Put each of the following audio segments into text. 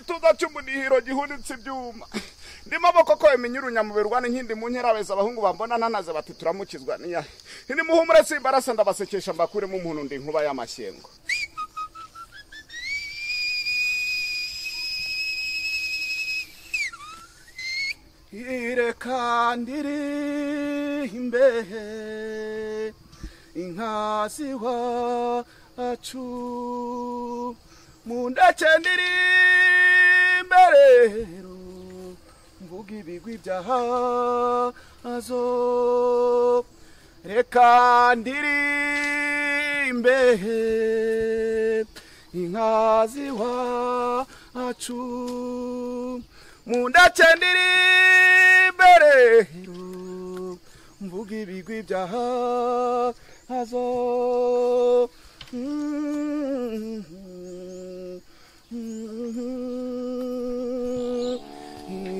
igituza cy'umunihiro gihunitse ibyuma ndi maboko ko iminyurunya mu berwane nkindi mu nkerabeza abahungu bambona nanaze bati turamukizwa niya ni muhumure simbarasa ndabasekesha mbakure mu muntu ndi nkuba y'amashyengo ireka ndiri imbehe inkazi wacu mundeke ndiri imberero mvuga ibigwi byahazo reka ndiri imbehe inkazi wacu mundeke ndiri imberero mvuga ibigwi byahazo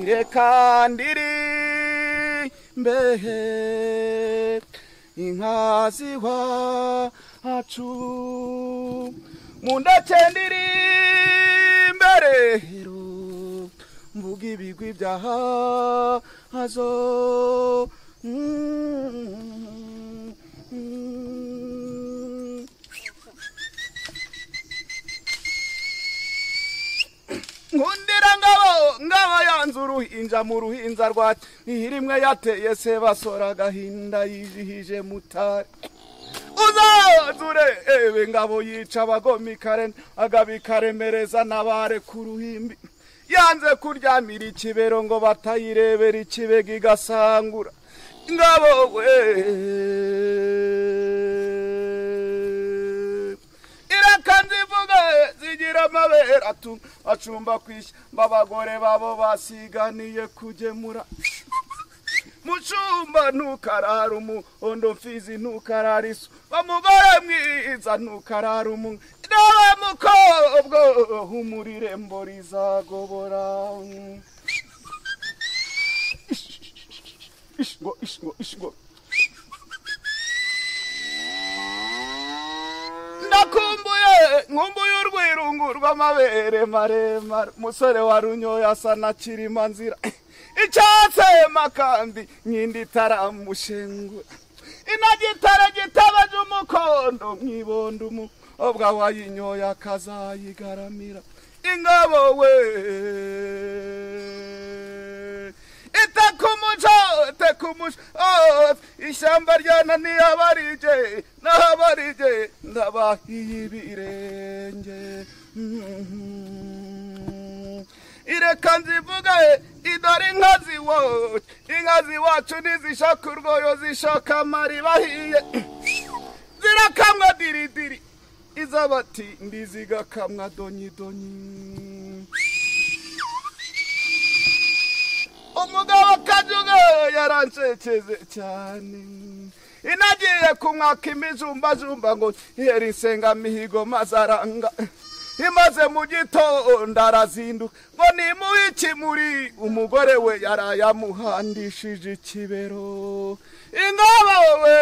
reka ndiri imbehe inkazi wacu mundeke ndiri imberero mvuga ibigwi byahazo nkundira ngabo yanze uruhinja mu ruhinza rwacu irimwe yateye se basora agahinda yijihije mutari uzazure ebe ngabo yica abagomikare agabikaremereza nabare ku ruhimbi yanze kuryamira ikibero ngo batayirebera ikibega igasangura ngabo we irakanzivuga zigira amabera acumba kwisha babagore babo basiganiye kugemura mucumba ntukarara umuhondo mfizi ntukarara isu bamugore mwiza ntukarara umunwa nawe mukobwa humurire mborizagobora ishgo nkumbuye urwirungu rw'amabere maremare musore wa runyoya asa na kirima nzira icyasema kandi nkindi taramushengura inagitare gitabaje umukondo mwibondo umukobwa wayinyoya akazayigaramira ingabo we itakumuco ishyamba ryananiye abarije n'abarije ndabahiye ibirenge ireka nzivuga idore inkazi wacu nizishaka urwoyo zishaka amari bahiye zirakamwa diridiri izabati ndizigakamwa donyidonyi umugabo kajuga yaranceceze cyane inagiye kumwaka imijumbajumba ngo yeri senga mihigo mazaranga imaze mu gitondo arazinduka ngo nimuhiki muri umugore we yarayamuhandishije ikibero ingabo we